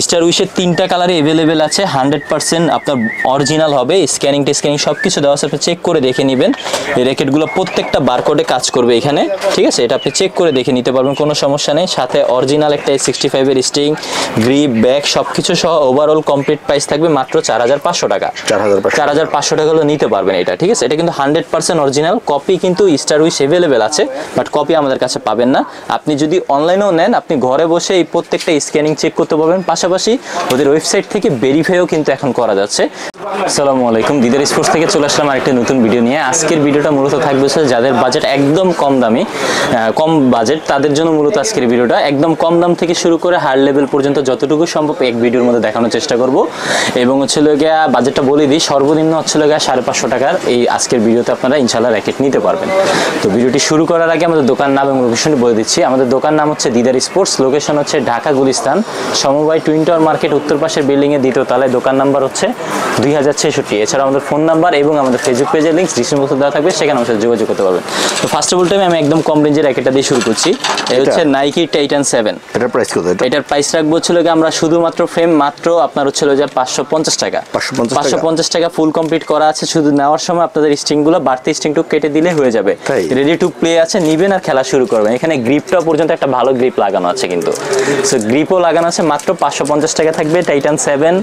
Star উইশের 3টা কালারে available আছে, 100% আপনার অরিজিনাল হবে। স্ক্যানিং টেস্ক্যানিং সব কিছু দেওয়া আছে, আপনি চেক করে দেখে নেবেন। এই র্যাকেটগুলো প্রত্যেকটা বারকোডে কাজ করবে এখানে, ঠিক আছে? এটা আপনি চেক করে দেখে নিতে পারবেন, কোনো সমস্যা নেই। সাথে অরিজিনাল একটা 65 এর স্টিং, গ্রিপ, ব্যাগ সব কিছু সহ ওভারঅল কমপ্লিট প্রাইস থাকবে মাত্র 4500 টাকা। 4500 টাকা হলে নিতে পারবেন এটা, ঠিক আছে? এটা কিন্তু 100% অরিজিনাল। কপি কিন্তু স্টার উইশ अवेलेबल আছে, বাট কপি আমাদের কাছে পাবেন না। আপনি যদি অনলাইনেও নেন, আপনি ঘরে বসে এই প্রত্যেকটা স্ক্যানিং চেক করতে পারবেন, পাশাপাশি ওদের ওয়েবসাইট থেকে ভেরিফাইও কিন্তু এখন করা যাচ্ছে। আসসালামু আলাইকুম, দিদার স্পোর্টস থেকে চলে আসলাম আরেকটা নতুন ভিডিও নিয়ে। আজকের ভিডিওটা মূলত থাকবে যাদের বাজেট একদম কম দামি, কম বাজেট, তাদের জন্য মূলত আজকের ভিডিওটা। একদম কম দাম থেকে শুরু করে হাই লেভেল পর্যন্ত যতটুকু সম্ভব এক ভিডিওর মধ্যে দেখানোর চেষ্টা করব। এবং গিয়া বাজেটটা বলে দিই, সর্বনিম্ন গিয়া 550 টাকার এই আজকের ভিডিওতে আপনারা ইনশাআল্লাহ র্যাকেট নিতে পারবেন। তো ভিডিওটি শুরু করার আগে আমাদের দোকান নাম এবং লোকেশনটি বলে দিচ্ছি। আমাদের দোকান নাম হচ্ছে দিদার স্পোর্টস, লোকেশন হচ্ছে ঢাকা গুলিস্তান, সমবায় টুইন টাওয়ার মার্কেট, উত্তর পাশের বিল্ডিংয়ের দ্বিতীয় তলায়। দোকান নাম্বার হচ্ছে 2066। এছাড়া আমাদের ফোন নাম্বার এবং আমাদের ফেসবুক পেজের লিঙ্ক ডিসক্রিপশন বক্সে দেওয়া থাকবে, সেখানে আমাদের সাথে যোগাযোগ করতে পারবেন। তো ফার্স্ট অফ অল টাইম আমি একদম কম রেঞ্জের র্যাকেটটা দিয়ে শুরু করছি। এটা হচ্ছে নাইকি টাইটান 7। এটার প্রাইস কত? এটার প্রাইস রাখবো আমরা শুধুমাত্র ফ্রেম মাত্র আপনার যে 550 টাকা। 550 টাকা ফুল কমপ্লিট করা আছে। শুধু নেওয়ার সময় আপনাদের স্ট্রিংগুলো বাড়তি স্ট্রিংটুকু কেটে দিলে হয়ে যাবে। রেডি টু প্লে আছে, নিবেন আর খেলা শুরু করবেন। এখানে গ্রিপটা পর্যন্ত একটা ভালো গ্রিপ লাগানো আছে কিন্তু, সো গ্রিপও লাগানো আছে। মাত্র 550 টাকা থাকবে টাইটান 7।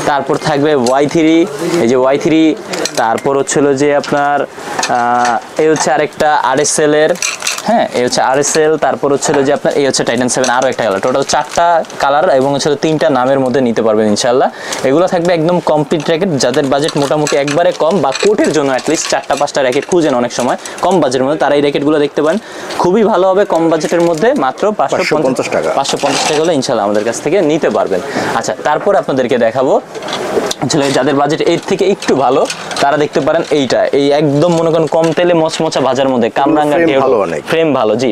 তারপর থাকবে Y3, এই যে Y3। তারপর যে আপনার এই হচ্ছে আরেকটা RSL এর, হ্যাঁ এই হচ্ছে RSL। তারপর যে আপনার এই হচ্ছে টাইটান 7, আরও একটা কালার। টোটাল 4টা কালার এবং 3টা নামের মধ্যে নিতে পারবেন ইনশাআল্লাহ। এগুলো থাকবে একদম কমপ্লিট র্যাকেট। যাদের বাজেট মোটামুটি একবারে কম বা কোটের জন্য অ্যাটলিস্ট 4টা-5টা র্যাকেট খুঁজেন অনেক সময় কম বাজেটের মধ্যে, তারা এই র্যাকেটগুলো দেখতে পারেন। খুবই ভালো হবে কম বাজেটের মধ্যে, মাত্র 550 টাকা। 550 টাকা হলে ইনশাআল্লাহ আমাদের কাছ থেকে নিতে পারবেন। আচ্ছা, তারপর আপনাদেরকে দেখাবো যাদের বাজেট এর থেকে একটু ভালো, তারা দেখতে পারেন এইটা। এই একদম মনে করেন কম তেলে মচমচা ভাজার মধ্যে কামরাঙ্গা ফ্রেম ভালো, জি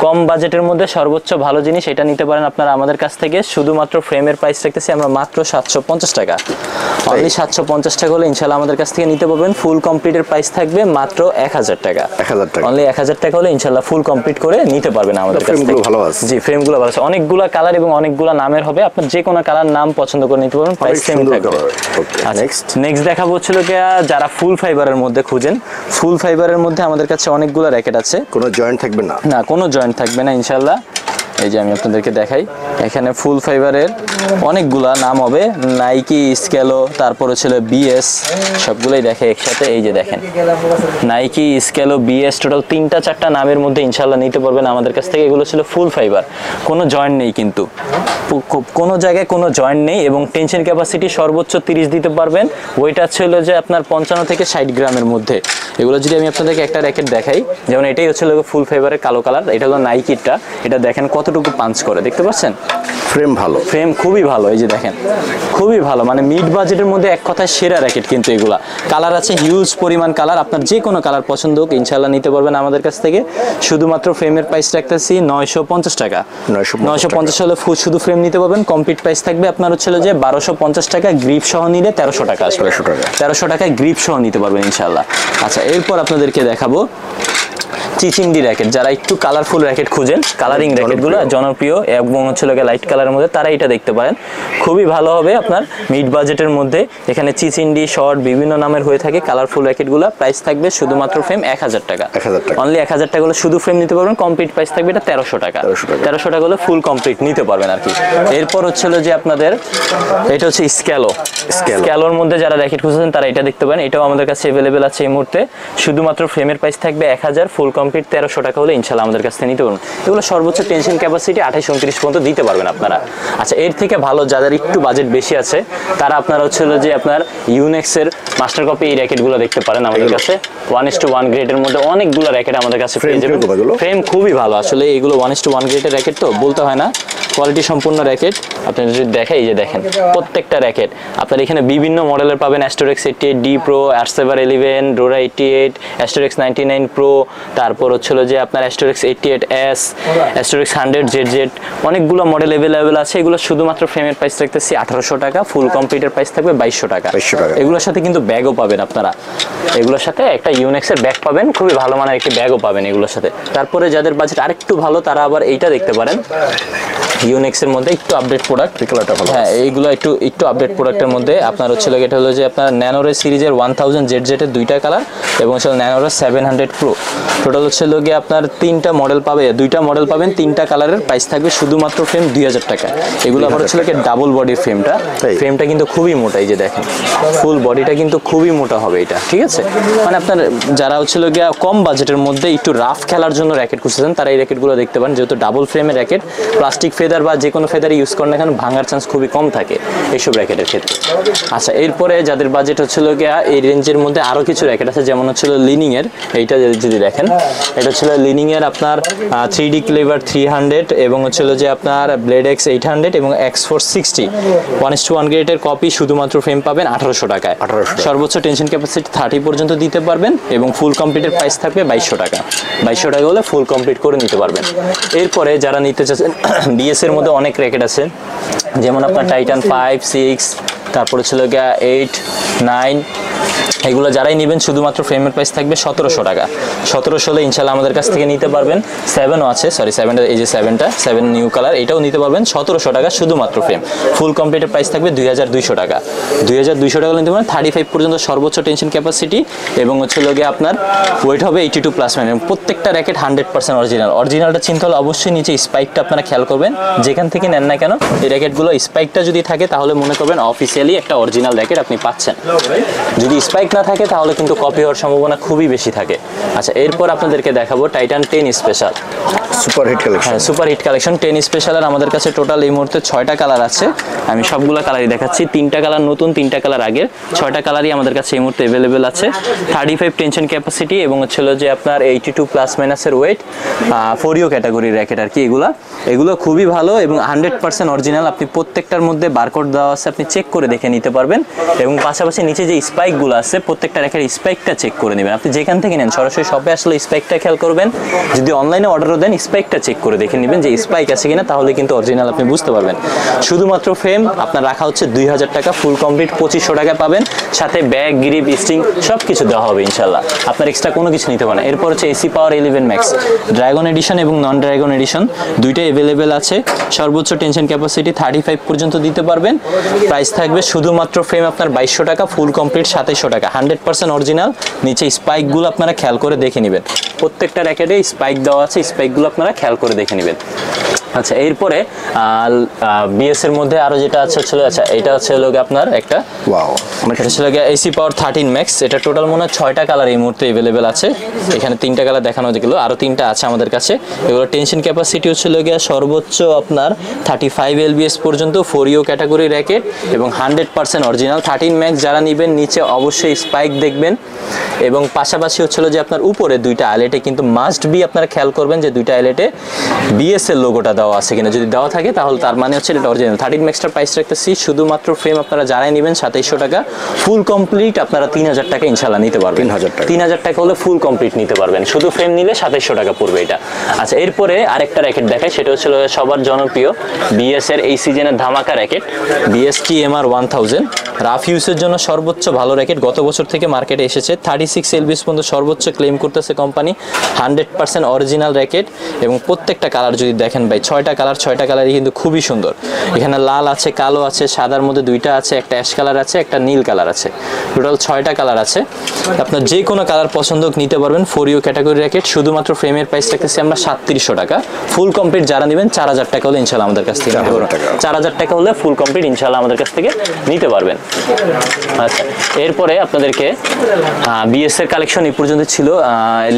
কম বাজেটের মধ্যে সর্বোচ্চ ভালো জিনিস এটা নিতে পারেন আপনারা আমাদের কাছ থেকে। শুধুমাত্র ফ্রেমের প্রাইস রাখতেছি আমরা মাত্র 750 টাকা। অনলি 750 টাকা হলে ইনশাআল্লাহ আমাদের কাছ থেকে নিতে পারবেন। ফুল কমপ্লিটের প্রাইস থাকবে মাত্র 1000 টাকা। অনলি 1000 টাকা হলে ইনশাআল্লাহ ফুল কমপ্লিট করে নিতে পারবেন আমাদের কাছ থেকে। জি ফ্রেমগুলো ভালো আছে, অনেকগুলো কালার এবং অনেকগুলো নামের হবে। আপনার যে কোনো কালার নাম পছন্দ করে নিতে পারবেন, প্রাইস সেম থাকবে। নেক্সট দেখাবো যারা ফুল ফাইবারের মধ্যে খুঁজেন। ফুল ফাইবারের মধ্যে আমাদের কাছে অনেকগুলো র্যাকেট আছে। কোনো জয়েন্ট থাকবে না? না, কোনো জয়েন্ট থাকবে না ইনশাআল্লাহ। এই যে আমি আপনাদেরকে দেখাই, এখানে ফুল ফাইবারের অনেকগুলা নাম হবে, নাইকি, স্কেলো, তারপর BS, সবগুলোই দেখে একসাথে। এই যে দেখেন নাইকি, স্কেলো, BS, টোটাল 3টা-4টা নামের মধ্যে ইনশাআল্লাহ নিতে পারবেন আমাদের কাছ থেকে। এগুলো ফুল ফাইবার, কোনো জয়েন্ট নেই কিন্তু, কোনো জায়গায় কোনো জয়েন্ট নেই। এবং টেনশন ক্যাপাসিটি সর্বোচ্চ 30 দিতে পারবেন। ওইটা আপনার 55 থেকে 60 গ্রামের মধ্যে। এগুলো যদি আমি আপনাদেরকে একটা র্যাকেট দেখাই, যেমন এটাই ফুল ফাইবারের কালো কালার, এটা হলো নাইকিটা। এটা দেখেন কতটুকু পাঞ্চ করে, দেখতে পাচ্ছেন? ফ্রেম ভালো, ফ্রেম খুবই ভালো। এই যে দেখেন খুবই ভালো, মানে মিড বাজেটের মধ্যে এক কথায় সেরা র্যাকেট কিন্তু এগুলা। কালার আছে হিউজ পরিমাণ কালার, আপনার যে কোনো কালার পছন্দ হোক ইনশাআল্লাহ নিতে পারবেন আমাদের কাছ থেকে। শুধুমাত্র ফ্রেমের প্রাইস রাখতেছি 950 টাকা। 950 হলে শুধু ফ্রেম নিতে পারবেন। কমপ্লিট প্রাইস থাকবে আপনার যে 1250 টাকা। গ্রিপ সহ নিলে 1300 টাকা আসবে। 1300 টাকায় গ্রিপ সহ নিতে পারবেন ইনশাআল্লাহ। আচ্ছা, এরপর আপনাদেরকে দেখাবো চিচিংডি র্যাকেট। যারা একটু কালারফুল র্যাকেট খুঁজেন, কালারিং র্যাকেটগুলো জনপ্রিয় এবং লাইট কালারের মধ্যে, তারা এটা দেখতে পারেন। খুবই ভালো হবে আপনার মিড বাজেটের মধ্যে। এখানে চিচিংডি, শর্ট বিভিন্ন নামের হয়ে থাকে কালারফুল র্যাকেটগুলো। প্রাইস থাকবে শুধুমাত্র ফ্রেম 1000 টাকা। অনলি 1000 টাকা হলে শুধু ফ্রেম নিতে পারবেন। কমপ্লিট প্রাইস থাকবে এটা 1300 টাকা। 1300 টাকা হলে ফুল কমপ্লিট নিতে পারবেন আর কি। এরপর যে আপনাদের এটা স্ক্যালোর মধ্যে যারা র্যাকেট খুঁজছেন তারা এটা দেখতে পারেন। এটাও আমাদের কাছে অ্যাভেলেবেল আছে এই মুহূর্তে। শুধুমাত্র ফ্রেমের প্রাইস থাকবে 1000, ফুল কমপ্লিট 1300 টাকা হলে ইনশাআল্লাহ আমাদের কাছ থেকে নিতে পারবেন। এগুলো সর্বোচ্চ টেনশন ক্যাপাসিটি 28-29 পর্যন্ত দিতে পারবেন আপনারা। আচ্ছা, এর থেকে ভালো যাদের একটু বাজেট বেশি আছে, তারা আপনারা আপনার ইউনেক্সের মাস্টার কপি এই র্যাকেটগুলো দেখতে পারেন আমাদের কাছে। 1:1 গ্রেডের মধ্যে অনেকগুলো র্যাকেট আমাদের কাছে পেয়ে যাবেন। ফ্রেম খুবই ভালো আসলে, এগুলো 1:1 গ্রেডের র্যাকেট তো বলতে হয় না, কোয়ালিটি সম্পূর্ণ র্যাকেট। আপনারা যদি দেখাই, এই যে দেখেন প্রত্যেকটা র্যাকেট আপনার এখানে বিভিন্ন মডেলের পাবেন। অ্যাস্টোরেক্স 88D Pro, Arcever 11, Dora 88, Astorex 99 Pro, তারপর যে আপনার Astorex 88S, Astorex 100ZZ, অনেকগুলো মডেল अवेलेबल আছে। এগুলো শুধুমাত্র ফ্রেমের প্রাইস রাখতেছি 1800 টাকা। ফুল কমপ্লিটের প্রাইস থাকবে 2200 টাকা। এগুলোর সাথে কিন্তু ব্যাগও পাবেন আপনারা। এগুলোর সাথে একটা ইউনেক্সের ব্যাগ পাবেন, খুবই ভালো মানের একটি ব্যাগও পাবেন এগুলোর সাথে। তারপরে যাদের বাজেট আরেকটু ভালো, তারা আবার এইটা দেখতে পারেন। ইউনেক্সের মধ্যে একটু আপডেট প্রোডাক্ট। এই কালারটা ভালো। হ্যাঁ, এইগুলো একটু আপডেট প্রোডাক্টের মধ্যে আপনার হচ্ছে এটা হলো যে আপনার ন্যানোরে সিরিজের 1000 জেড এর দুইটা কালার এবং হচ্ছে ন্যানোরে 700 প্রো। টোটাল হচ্ছে গিয়ে আপনার তিনটা মডেল পাবে, দুইটা মডেল পাবেন, তিনটা কালারের প্রাইস থাকবে শুধুমাত্র ফ্রেম 2000 টাকা। এগুলো আবার হচ্ছে কি ডাবল বডির ফ্রেমটা কিন্তু খুবই মোটা, এই যে দেখেন ফুল বডিটা কিন্তু খুবই মোটা হবে এটা, ঠিক আছে। মানে আপনার যারা হচ্ছে গিয়ে কম বাজেটের মধ্যে একটু রাফ খেলার জন্য র্যাকেট খুঁজছেন তারা এই র্যাকেটগুলো দেখতে পারেন, যেহেতু ডাবল ফ্রেমের র্যাকেট, প্লাস্টিক ফেদার বা যে কোনো ফেদার ইউজ করেন না কেন ভাঙার চান্স খুবই কম থাকে এইসব র্যাকেটের ক্ষেত্রে। আচ্ছা, এরপরে যাদের বাজেট হচ্ছিল গিয়া এই রেঞ্জের মধ্যে আরও কিছু র্যাকেট আছে, যেমন হচ্ছিল লিনিংয়ের, এইটা যদি দেখেন এটা হচ্ছিল লিনিংয়ের আপনার 3D ক্লেভার 300 এবং হচ্ছিল যে আপনার ব্লেড এক্স 800 এবং X460 1:1 গ্রেডের কপি, শুধুমাত্র ফ্রেম পাবেন 1800 টাকায়। সর্বোচ্চ টেনশন ক্যাপাসিটি 30 পর্যন্ত দিতে পারবেন এবং ফুল কমপ্লিটের প্রাইস থাকবে 2200 টাকা। 2200 টাকা হলে ফুল কমপ্লিট করে নিতে পারবেন। এরপরে যারা নিতে চাচ্ছেন বিএস এর মধ্যে অনেক র্যাকেট আছে, যেমন আপনার টাইটান 5, 6, তারপরে ছিল গিয়া 8, 9, এগুলো যারাই নেবেন শুধুমাত্র ফ্রেমের প্রাইস থাকবে 1700 টাকা। 1700 হলে ইনশাল্লাহ আমাদের কাছ থেকে নিতে পারবেন। 7ও আছে, সরি 7টা, এই যে 7 নিউ কালার, এটাও নিতে পারবেন 1700 টাকা শুধুমাত্র ফ্রেম। ফুল কমপ্লিটের প্রাইস থাকবে 2200 টাকা। 2200 টাকা নিতে পারবেন। 35 পর্যন্ত সর্বোচ্চ টেনশন ক্যাপাসিটি এবং হচ্ছে গিয়ে আপনার ওয়েট হবে 82+ মানে প্রত্যেকটা র্যাকেট 100% অরিজিনালটা চিনতে হলে অবশ্যই নিচে স্পাইকটা আপনারা খেয়াল করবেন, যেখান থেকে নেন না কেন এই র্যাকেটগুলো স্পাইকটা যদি থাকে তাহলে মনে করবেন অফিসিয়ালি একটা অরিজিনাল র্যাকেট আপনি পাচ্ছেন। যদি স্পাইক না থাকে তাহলে কিন্তু কপি হওয়ার সম্ভাবনা খুবই বেশি থাকে। আচ্ছা, এরপর আপনাদেরকে দেখাবো Titan 10 special super hit collection. হ্যাঁ, সুপার হিট কালেকশন 10 স্পেশালের আমাদের কাছে টোটাল এই মুহূর্তে 6টা কালার আছে। আমি সবগুলো কালারই দেখাচ্ছি, 3টা কালার নতুন, 3টা কালার আগের, 6টা কালারই আমাদের কাছে এই মুহূর্তে অ্যাভেলেবেল আছে। 35 টেনশন ক্যাপাসিটি এবং হচ্ছিল যে আপনার 82+ এর ওয়েট, 4U ক্যাটাগরির র্যাকেট আর কি। এগুলো খুবই ভালো এবং 100% অরিজিনাল। আপনি প্রত্যেকটার মধ্যে বারকোড দেওয়া আছে, আপনি চেক করে দেখে নিতে পারবেন এবং পাশাপাশি নিচে যে স্পাইকগুলো আছে প্রত্যেকটা র্যাকের স্পাইকটা চেক করে নেবেন। আপনি যেখান থেকে নেন সরাসরি শপে আসলে স্পাইকটা খেয়াল করবেন, যদি অনলাইনে অর্ডারও দেন স্পাইকটা চেক করে দেখে নেবেন যে স্পাইক আছে কিনা, তাহলে কিন্তু অরিজিনাল আপনি বুঝতে পারবেন। শুধুমাত্র ফ্রেম আপনার রাখা হচ্ছে 2000 টাকা, ফুল কমপ্লিট 2500 টাকা পাবেন, সাথে ব্যাগ, গ্রিপ, স্ট্রিং সব কিছু দেওয়া হবে ইনশাল্লাহ। আপনার এক্সট্রা কোনো কিছু নিতে পারেন। এরপর হচ্ছে এসি পাওয়ার 11 ম্যাক্স ড্রাগন এডিশন এবং নন ড্রাগন এডিশন দুইটাই অ্যাভেলেবেল আছে। সর্বোচ্চ টেনশন ক্যাপাসিটি 35 পর্যন্ত দিতে পারবেন। প্রাইস থাকবে শুধুমাত্র ফ্রেম আপনার 2200 টাকা, ফুল কমপ্লিট 2700 টাকা। 100% অরিজিনাল। নিচে স্পাইকগুলো আপনারা খেয়াল করে দেখে নেবেন, প্রত্যেকটা র্যাকেটে স্পাইক দেওয়া আছে, স্পাইকগুলো আপনারা খেয়াল করে দেখে নেবেন। আচ্ছা, এরপরে বিএস এর মধ্যে আরো যেটা আছে হচ্ছে, আচ্ছা এটা হচ্ছে হলো আপনার একটা ওয়াও, এটা হচ্ছে এসি পাওয়ার 13 ম্যাক্স। এটা টোটাল মনে হয় 6টা কালার এই মুহূর্তে অ্যাভেলেবেল আছে। এখানে 3টা কালার দেখানো গেল, আরো 3টা আছে আমাদের কাছে। এগুলো টেনশন ক্যাপাসিটি হচ্ছে সর্বোচ্চ আপনার 35 LBS পর্যন্ত, 4U ক্যাটাগরি র্যাকেট এবং 100% অরিজিনাল। 13 ম্যাক্স যারা নেবেন নিচে অবশ্যই স্পাইক দেখবেন এবং পাশাপাশি হচ্ছিল যে আপনার উপরে দুইটা আইলেটে কিন্তু মাস্ট বি আপনারা খেয়াল করবেন যে দুইটা আইলেটে বিএস এর লোগোটা দেওয়া আছে কিনা। যদি দেওয়া থাকে তাহলে তার মানে হচ্ছে এটা অরিজিনাল। 13 ম্যাক্সটার প্রাইস রাখতেছি শুধুমাত্র ফ্রেম আপনারা যারাই নেবেন 2700 টাকা, ফুল কমপ্লিট আপনারা 3000 টাকা ইনশাল্লাহ নিতে পারবেন। 3000 টাকা হলে ফুল কমপ্লিট নিতে পারবেন, শুধু ফ্রেম নিলে 2700 টাকা পড়বে এটা। আচ্ছা, এরপরে আরেকটা র্যাকেট দেখাই, সেটা হচ্ছে সবার জনপ্রিয় বিএস এর এই সিজনের ধামাকা র্যাকেট বিএসটি MR 1000। রাফ ইউজের জন্য সর্বোচ্চ ভালো র্যাকেট, গত বছর থেকে মার্কেটে এসেছে। 36 LBS পর্যন্ত সর্বোচ্চ ক্লেম করতেছে কোম্পানি। 100% অরিজিনাল র্যাকেট এবং প্রত্যেকটা কালার যদি দেখেন ভাই, 6টা কালার, 6টা কালারই কিন্তু খুবই সুন্দর। এখানে লাল আছে, কালো আছে, সাদার মধ্যে 2টা আছে, একটা অ্যাশ কালার আছে, একটা নীল কালার আছে, টোটাল 6টা কালার আছে। আপনার যে কোনো কালার পছন্দ নিতে পারবেন। 4U ক্যাটাগরি র্যাকেট, শুধুমাত্র ফ্রেমের প্রাইস রাখতেছি আমরা 3700 টাকা। ফুল কমপ্লিট যারা নেবেন 4000 টাকা হলে ইনশাল্লাহ আমাদের কাছ থেকে নিতে পারবেন। 4000 টাকা হলে ফুল কমপ্লিট ইনশাল্লাহ আমাদের কাছ থেকে নিতে পারবেন। আচ্ছা, এরপরে আপনাদেরকে বিএস এর কালেকশন এই পর্যন্ত ছিল।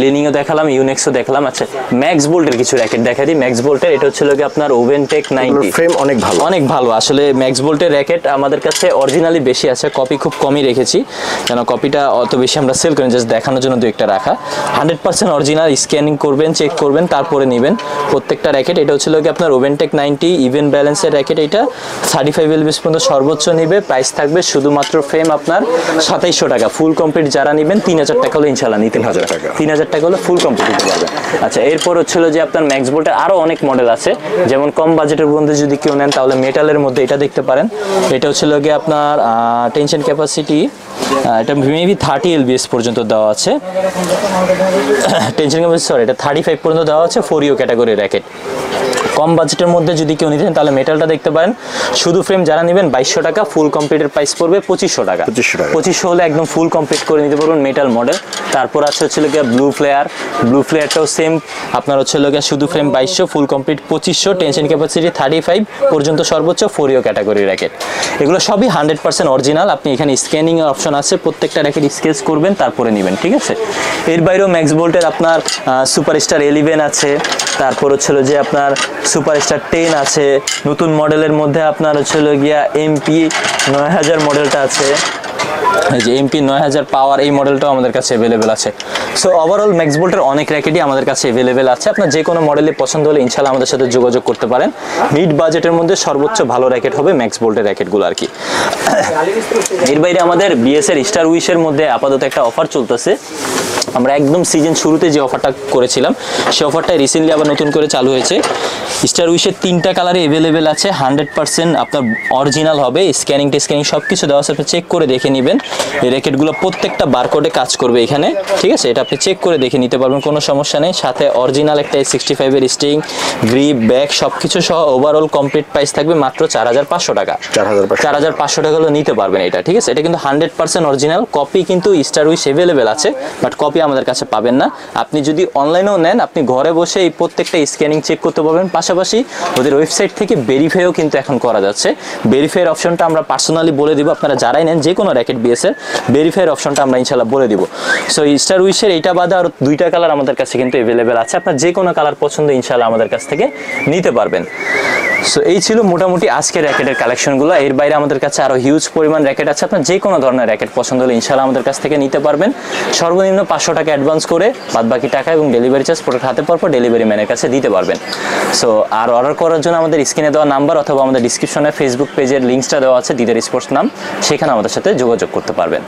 লিনিংও দেখালাম, ইউনেক্সও দেখালাম। আচ্ছা, ম্যাক্স বোল্টের কিছু র্যাকেট দেখা দিই। ম্যাক্স বোল্টের এটা হচ্ছে আপনার ওভেনটেক 90 ফ্রেম অনেক ভালো, অনেক ভালো। আসলে ম্যাক্স বোল্টের র্যাকেট আমাদের কাছে অরিজিনালি বেশি আছে, কপি খুব কমই রেখেছি, কেন কপিটা অত বেশি আমরা সেল করি, জাস্ট দেখানোর জন্য দু একটা রাখা। 100% অরিজিনাল, স্ক্যানিং করবেন, চেক করবেন, তারপরে নেবেন প্রত্যেকটা র্যাকেট। এটা হচ্ছে আপনার ওভেনটেক 90 ইভেন ব্যালেন্সের র্যাকেট। এটা 35 LBS পর্যন্ত সর্বোচ্চ নেবে। প্রাইস থাকবে শুধুমাত্র ফ্রেম আপনার 2700 টাকা, ফুল কমপ্লিট যারা নেবেন 3000 টাকা হলে ইনশাল্লাহ নিতে হবে। 3000 টাকা হলে ফুল কমপ্লিট নিতে পারবেন। আচ্ছা, এরপর হচ্ছিল যে আপনার ম্যাক্স বোল্টের আরো অনেক মডেল আছে, যেমন কম বাজেটের মধ্যে যদি কেউ নেন তাহলে মেটালের মধ্যে এটা দেখতে পারেন। এটা হচ্ছে গিয়ে আপনার টেনশন ক্যাপাসিটি এটা মেবি 30 LBS পর্যন্ত দেওয়া আছে। টেনশন ক্যাপাসিটি সরি, এটা 35 পর্যন্ত দেওয়া আছে। 4U ক্যাটাগরি র্যাকেট, কম বাজেটের মধ্যে যদি কেউ নিতে চান তাহলে মেটালটা দেখতে পারেন। শুধু ফ্রেম যারা নেবেন 2200 টাকা, ফুল কমপ্লিটের প্রাইস পড়বে 2500 টাকা। 2500 হলে একদম ফুল কমপ্লিট করে নিতে পারবেন মেটাল মডেল। তারপর আছে হচ্ছে গিয়ে ব্লু ফ্লেয়ারটাও সেম আপনার হচ্ছে গিয়ে শুধু frame 2200, full complete 2500, tension capacity 35 পর্যন্ত সর্বোচ্চ, 4 ক্যাটাগরি র্যাকেট। এগুলো সবই 100% অরিজিনাল। আপনি এখানে স্ক্যানিং এর অপশন আছে, প্রত্যেকটা র্যাকেট স্কেচ করবেন তারপরে নেবেন, ঠিক আছে। এর বাইরেও ম্যাক্স বোল্টের আপনার সুপারস্টার 11 আছে, তারপর হচ্ছে যে আপনার সুপারস্টার 10 আছে, নতুন মডেলের মধ্যে আপনার হচ্ছে গিয়া এমপি 9000 মডেলটা আছে, এই যে এমপি 9000 পাওয়ার, এই মডেলটাও আমাদের কাছে অ্যাভেলেবেল আছে। সো ওভারঅল ম্যাক্স বোল্টের অনেক র্যাকেটই আমাদের কাছে অ্যাভেলেবেল আছে। আপনার যে কোনো মডেলে পছন্দ হলে ইনশাআল্লাহ আমাদের সাথে যোগাযোগ করতে পারেন। মিড বাজেটের মধ্যে সর্বোচ্চ ভালো র্যাকেট হবে ম্যাক্স বোল্টের র্যাকেটগুলো আর কি। এর বাইরে আমাদের বিএস এর স্টার উইশের মধ্যে আপাতত একটা অফার চলতেছে। আমরা একদম সিজন শুরুতে যে অফারটা করেছিলাম সেই অফারটা রিসেন্টলি আবার নতুন করে চালু হয়েছে। স্টার উইশের 3টা কালারে অ্যাভেলেবেল আছে, 100% আপনার অরিজিনাল হবে, স্ক্যানিং সব কিছু দেওয়া আছে, আপনি চেক করে দেখে নেবেন। এই র্যাকেটগুলো প্রত্যেকটা বারকোডে কাজ করবে এখানে, ঠিক আছে। এটা আপনি চেক করে দেখে নিতে পারবেন, কোনো সমস্যা নেই। সাথে অরিজিনাল একটা S65 এর স্টিং, গ্রিপ, ব্যাগ সব কিছু সহ ওভারঅল কমপ্লিট প্রাইস থাকবে মাত্র 4500 টাকা। 4500 টাকা হলে নিতে পারবেন এটা, ঠিক আছে। এটা কিন্তু 100% অরিজিনাল। কপি কিন্তু স্টার উইশ অ্যাভেলেবেল আছে, বাট কপি আমাদের কাছে পাবেন না। আপনি যদি অনলাইনেও নেন, আপনি ঘরে বসে এই প্রত্যেকটা স্ক্যানিং চেক করতে পারবেন। পাশাপাশি ওদের ওয়েবসাইট থেকে ভেরিফাইও কিন্তু এখন করা যাচ্ছে। ভেরিফাইয়ের অপশনটা আমরা পার্সোনালি বলে দিব, আপনারা যারাই নেন যে কোনো র্যাকেট বিএসের ভেরিফাইয়ের অপশনটা আমরা ইনশাআল্লাহ বলে দিব। সো স্টার উইশের এইটা বাদে আর 2টা কালার আমাদের কাছে কিন্তু অ্যাভেলেবেল আছে। আপনার যে কোনো কালার পছন্দ ইনশাআল্লাহ আমাদের কাছ থেকে নিতে পারবেন। সো এই ছিল মোটামুটি আজকের র্যাকেটের কালেকশনগুলো। এর বাইরে আমাদের কাছে আরও হিউজ পরিমাণ র্যাকেট আছে। আপনার যে কোনো ধরনের র্যাকেট পছন্দ হলে ইনশাআল্লাহ আমাদের কাছ থেকে নিতে পারবেন। সর্বনিম্ন 500 টাকা অ্যাডভান্স করে বাদবাকি টাকা এবং ডেলিভারি চার্জ প্রোডাক্ট হাতে পর ডেলিভারি ম্যানের কাছে দিতে পারবেন। সো আর অর্ডার করার জন্য আমাদের স্ক্রিনে দেওয়া নাম্বার অথবা আমাদের ডিসক্রিপশনে ফেসবুক পেজের লিঙ্কসটা দেওয়া আছে, দিদার স্পোর্টস নাম, সেখানে আমাদের সাথে যোগাযোগ করতে পারবেন।